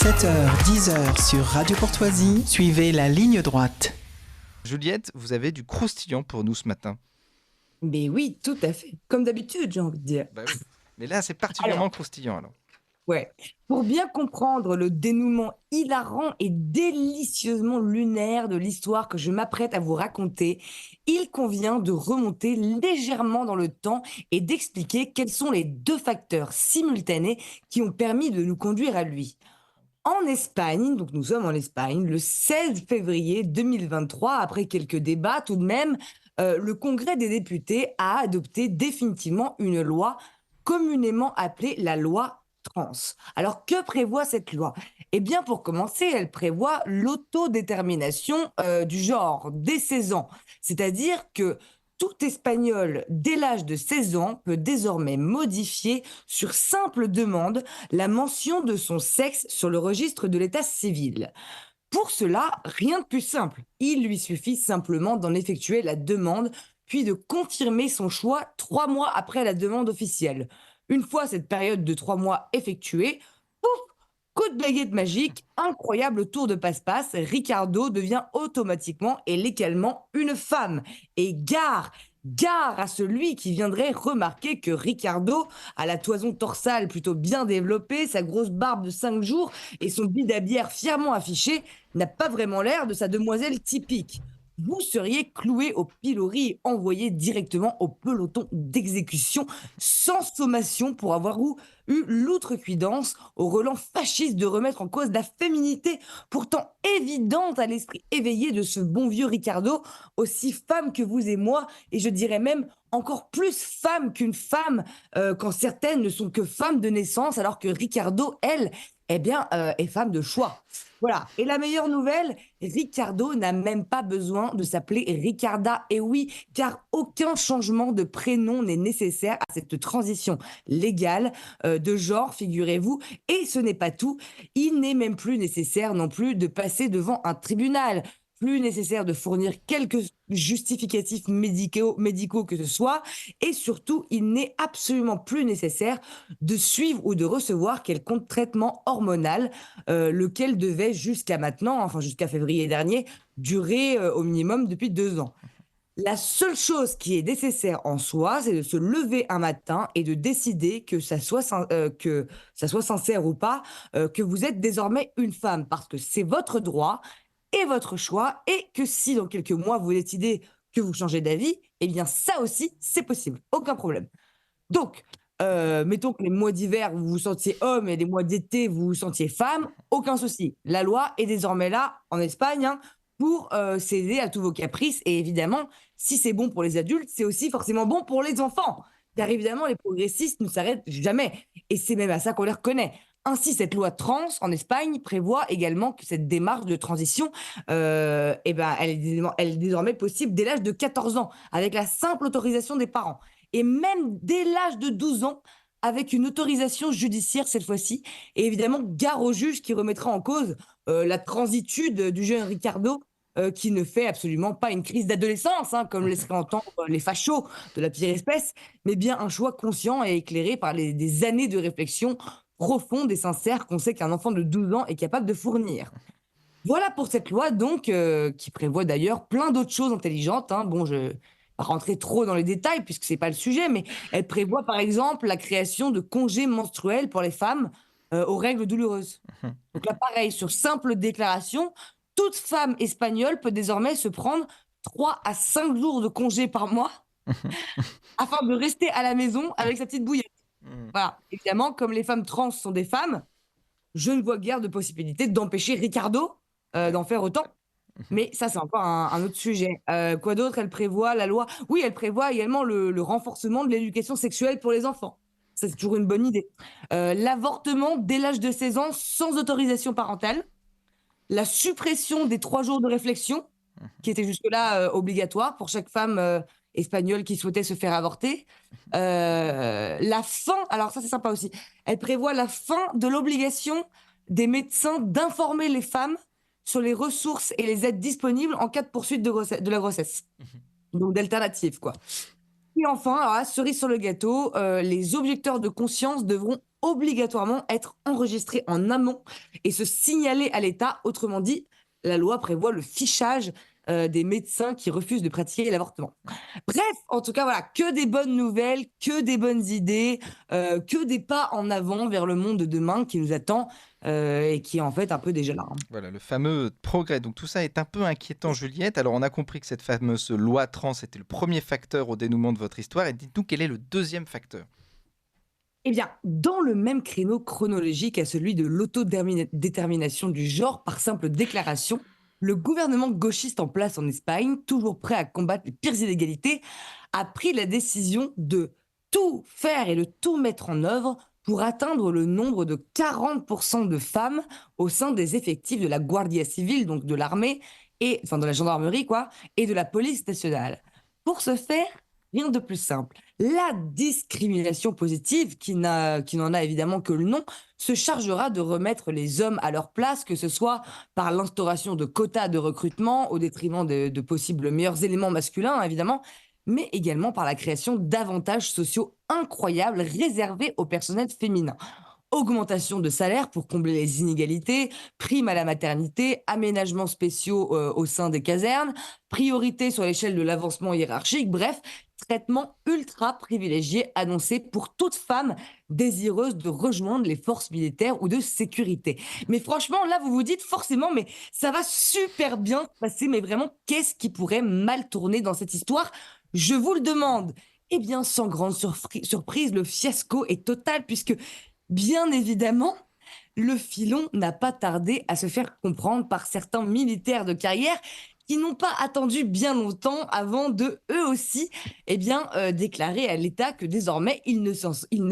7h, 10h sur Radio Courtoisie, suivez la ligne droite. Juliette, vous avez du croustillant pour nous ce matin. Mais oui, tout à fait. Comme d'habitude, j'ai envie de dire. Bah oui. Mais là, c'est particulièrement croustillant alors. Ouais. Pour bien comprendre le dénouement hilarant et délicieusement lunaire de l'histoire que je m'apprête à vous raconter, il convient de remonter légèrement dans le temps et d'expliquer quels sont les deux facteurs simultanés qui ont permis de nous conduire à lui. En Espagne, donc nous sommes en Espagne, le 16 février 2023, après quelques débats tout de même, le Congrès des députés a adopté définitivement une loi communément appelée la loi trans. Alors que prévoit cette loi? Eh bien pour commencer, elle prévoit l'autodétermination du genre dès 16 ans. C'est-à-dire que tout Espagnol dès l'âge de 16 ans peut désormais modifier sur simple demande la mention de son sexe sur le registre de l'état civil. Pour cela, rien de plus simple. Il lui suffit simplement d'en effectuer la demande, puis de confirmer son choix 3 mois après la demande officielle. Une fois cette période de 3 mois effectuée, pouf, coup de baguette magique, incroyable tour de passe-passe, Ricardo devient automatiquement et légalement une femme. Et gare à celui qui viendrait remarquer que Ricardo a la toison torsale plutôt bien développée, sa grosse barbe de 5 jours et son bide à bière fièrement affiché n'a pas vraiment l'air de sa demoiselle typique. Vous seriez cloué au pilori et envoyé directement au peloton d'exécution sans sommation pour avoir eu l'outrecuidance au relent fasciste de remettre en cause la féminité pourtant évidente à l'esprit éveillé de ce bon vieux Ricardo, aussi femme que vous et moi, et je dirais même encore plus femme qu'une femme, quand certaines ne sont que femmes de naissance, alors que Ricardo, elle, eh bien, est femme de choix. Voilà. Et la meilleure nouvelle, Ricardo n'a même pas besoin de s'appeler Ricarda. Et oui, car aucun changement de prénom n'est nécessaire à cette transition légale de genre, figurez-vous. Et ce n'est pas tout. Il n'est même plus nécessaire non plus de passer devant un tribunal. Plus nécessaire de fournir quelques justificatifs médicaux que ce soit. Et surtout, il n'est absolument plus nécessaire de suivre ou de recevoir quelconque traitement hormonal, lequel devait jusqu'à maintenant, enfin jusqu'à février dernier, durer au minimum depuis 2 ans. La seule chose qui est nécessaire en soi, c'est de se lever un matin et de décider que ça soit sincère ou pas, que vous êtes désormais une femme, parce que c'est votre droit et votre choix, et que si dans quelques mois vous décidez que vous changez d'avis, eh bien ça aussi c'est possible, aucun problème. Donc, mettons que les mois d'hiver, vous vous sentiez homme et les mois d'été, vous vous sentiez femme, aucun souci. La loi est désormais là, en Espagne, hein, pour céder à tous vos caprices. Et évidemment, si c'est bon pour les adultes, c'est aussi forcément bon pour les enfants. Car évidemment, les progressistes ne s'arrêtent jamais. Et c'est même à ça qu'on les reconnaît. Ainsi, cette loi trans en Espagne prévoit également que cette démarche de transition, elle est désormais possible dès l'âge de 14 ans, avec la simple autorisation des parents. Et même dès l'âge de 12 ans, avec une autorisation judiciaire cette fois-ci. Et évidemment, gare au juge qui remettra en cause la transitude du jeune Ricardo, qui ne fait absolument pas une crise d'adolescence, hein, comme laisseraient entendre les fachos de la pire espèce, mais bien un choix conscient et éclairé par des années de réflexion profonde et sincère qu'on sait qu'un enfant de 12 ans est capable de fournir. Voilà pour cette loi, donc, qui prévoit d'ailleurs plein d'autres choses intelligentes, hein. Bon, je ne vais pas rentrer trop dans les détails puisque ce n'est pas le sujet, mais elle prévoit par exemple la création de congés menstruels pour les femmes aux règles douloureuses. Donc là, pareil, sur simple déclaration, toute femme espagnole peut désormais se prendre 3 à 5 jours de congé par mois afin de rester à la maison avec sa petite bouillette. Voilà. Évidemment, comme les femmes trans sont des femmes, je ne vois guère de possibilité d'empêcher Ricardo d'en faire autant. Mais ça, c'est encore un autre sujet. Quoi d'autre? Elle prévoit la loi. Oui, elle prévoit également le renforcement de l'éducation sexuelle pour les enfants. Ça, c'est toujours une bonne idée. L'avortement dès l'âge de 16 ans sans autorisation parentale. La suppression des 3 jours de réflexion, qui étaient jusque-là obligatoires pour chaque femme espagnole qui souhaitait se faire avorter. La fin, alors ça c'est sympa aussi, elle prévoit la fin de l'obligation des médecins d'informer les femmes sur les ressources et les aides disponibles en cas de poursuite de la grossesse. Donc d'alternatives, quoi. Et enfin, alors là, cerise sur le gâteau, les objecteurs de conscience devront obligatoirement être enregistrées en amont et se signaler à l'État. Autrement dit, la loi prévoit le fichage des médecins qui refusent de pratiquer l'avortement. Bref, en tout cas, voilà, que des bonnes nouvelles, que des bonnes idées, que des pas en avant vers le monde de demain qui nous attend et qui est en fait un peu déjà là, hein. Voilà, le fameux progrès. Donc tout ça est un peu inquiétant, Juliette. Alors on a compris que cette fameuse loi trans était le premier facteur au dénouement de votre histoire. Et dites-nous quel est le deuxième facteur. Eh bien, dans le même créneau chronologique à celui de l'autodétermination du genre par simple déclaration, le gouvernement gauchiste en place en Espagne, toujours prêt à combattre les pires inégalités, a pris la décision de tout faire et de tout mettre en œuvre pour atteindre le nombre de 40% de femmes au sein des effectifs de la Guardia Civile, donc de l'armée, et enfin de la gendarmerie, quoi, et de la police nationale. Pour ce faire, rien de plus simple. La discrimination positive, qui n'en a évidemment que le nom, se chargera de remettre les hommes à leur place, que ce soit par l'instauration de quotas de recrutement au détriment de possibles meilleurs éléments masculins, évidemment, mais également par la création d'avantages sociaux incroyables réservés au personnel féminin. Augmentation de salaire pour combler les inégalités, primes à la maternité, aménagements spéciaux au sein des casernes, priorité sur l'échelle de l'avancement hiérarchique, bref, traitement ultra privilégié annoncé pour toute femme désireuse de rejoindre les forces militaires ou de sécurité. Mais franchement, là, vous vous dites forcément, mais ça va super bien se passer, mais vraiment, qu'est-ce qui pourrait mal tourner dans cette histoire? Je vous le demande. Eh bien, sans grande surprise, le fiasco est total puisque, bien évidemment, le filon n'a pas tardé à se faire comprendre par certains militaires de carrière qui n'ont pas attendu bien longtemps avant de, eux aussi, déclarer à l'État que désormais, ils ne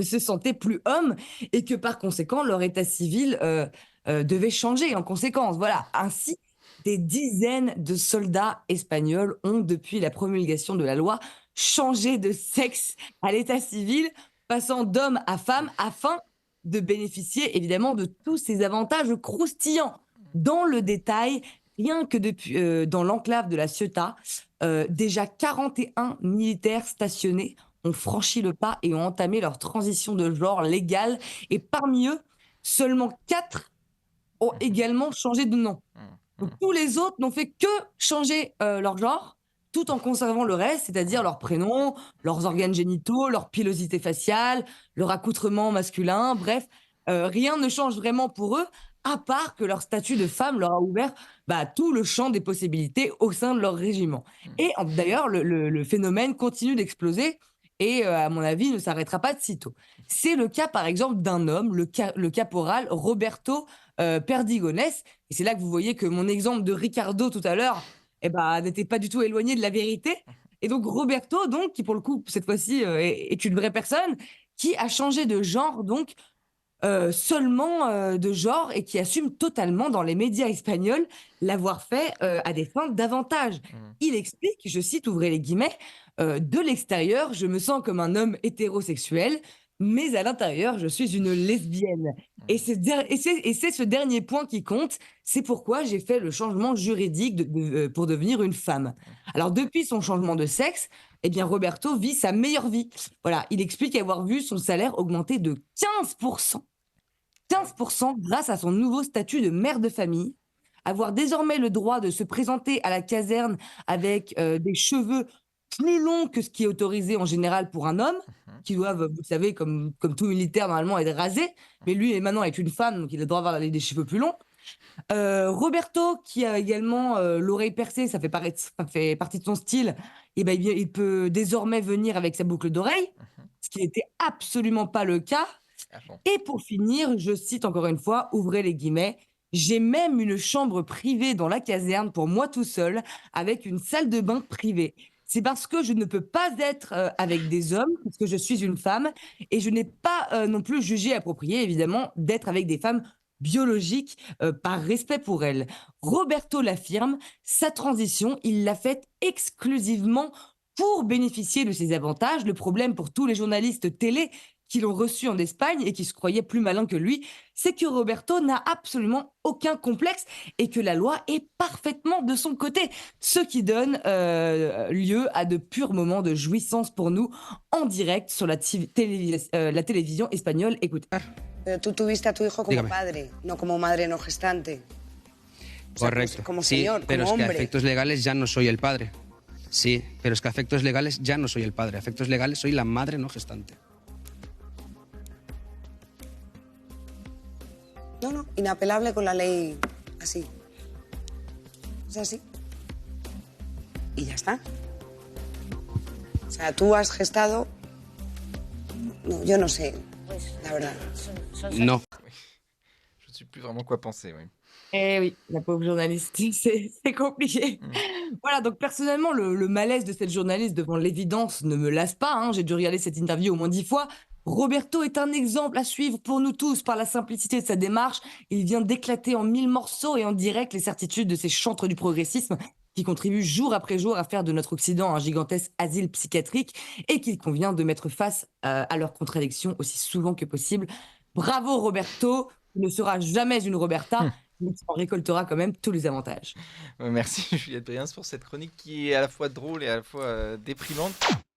se sentaient plus hommes et que par conséquent, leur état civil devait changer en conséquence. Voilà. Ainsi, des dizaines de soldats espagnols ont, depuis la promulgation de la loi, changé de sexe à l'état civil, passant d'homme à femme afin de bénéficier évidemment de tous ces avantages croustillants. Dans le détail, rien que dans l'enclave de la Ceuta, déjà 41 militaires stationnés ont franchi le pas et ont entamé leur transition de genre légale. Et parmi eux, seulement 4 ont également changé de nom. Donc, tous les autres n'ont fait que changer leur genre, tout en conservant le reste, c'est-à-dire leur prénom, leurs organes génitaux, leur pilosité faciale, leur accoutrement masculin, bref, rien ne change vraiment pour eux, à part que leur statut de femme leur a ouvert tout le champ des possibilités au sein de leur régiment. Et d'ailleurs, le phénomène continue d'exploser et, à mon avis, ne s'arrêtera pas de sitôt. C'est le cas, par exemple, d'un homme, le caporal Roberto Perdigones. Et c'est là que vous voyez que mon exemple de Ricardo tout à l'heure n'était pas du tout éloigné de la vérité. Et donc Roberto, donc, qui pour le coup, cette fois-ci, est une vraie personne, qui a changé de genre, donc, seulement de genre, et qui assume totalement dans les médias espagnols l'avoir fait à des fins d'avantage. Il explique, je cite, ouvrez les guillemets, de l'extérieur, je me sens comme un homme hétérosexuel, mais à l'intérieur, je suis une lesbienne. Et c'est ce dernier point qui compte. C'est pourquoi j'ai fait le changement juridique pour devenir une femme. Alors, depuis son changement de sexe, eh bien, Roberto vit sa meilleure vie. Voilà, il explique avoir vu son salaire augmenter de 15%. 15% grâce à son nouveau statut de mère de famille, avoir désormais le droit de se présenter à la caserne avec des cheveux plus longs que ce qui est autorisé en général pour un homme, qui doivent, vous savez, comme tout militaire, normalement, être rasés. Mais lui, maintenant, est une femme, donc il a le droit d'avoir des cheveux plus longs. Roberto, qui a également l'oreille percée, ça fait partie de son style, il peut désormais venir avec sa boucle d'oreille, ce qui n'était absolument pas le cas. Ah bon. Et pour finir, je cite encore une fois, ouvrez les guillemets, j'ai même une chambre privée dans la caserne pour moi tout seul, avec une salle de bain privée. C'est parce que je ne peux pas être avec des hommes, parce que je suis une femme, et je n'ai pas non plus jugé approprié, évidemment, d'être avec des femmes biologiques par respect pour elles. Roberto l'affirme, sa transition, il l'a faite exclusivement pour bénéficier de ces avantages. Le problème pour tous les journalistes télé qui l'ont reçu en Espagne et qui se croyaient plus malins que lui, c'est que Roberto n'a absolument aucun complexe et que la loi est parfaitement de son côté, ce qui donne lieu à de purs moments de jouissance pour nous en direct sur la télévision espagnole. Écoutez. Pero tú tuviste a tu hijo como Dígame. padre, no como madre no gestante. O sea, Correcto. como Sí, señor, pero como es que a hombre. efectos legales ya no soy el padre. Sí, pero es que a efectos legales ya no soy el padre. A efectos legales soy la madre no gestante. No, no, inapelable con la ley así. Es así. Y ya está. O sea, tú has gestado... No, yo no sé, la verdad. No. Je ne sais plus vraiment quoi penser. Oui. Eh oui, la pauvre journaliste, c'est compliqué. Voilà, donc personnellement, le malaise de cette journaliste devant l'évidence ne me lasse pas, hein. J'ai dû regarder cette interview au moins 10 fois. Roberto est un exemple à suivre pour nous tous par la simplicité de sa démarche. Il vient d'éclater en 1000 morceaux et en direct les certitudes de ces chantres du progressisme qui contribuent jour après jour à faire de notre Occident un gigantesque asile psychiatrique et qu'il convient de mettre face à leurs contradictions aussi souvent que possible. Bravo Roberto, tu ne seras jamais une Roberta, mais tu en récolteras quand même tous les avantages. Merci Juliette Briens pour cette chronique qui est à la fois drôle et à la fois déprimante.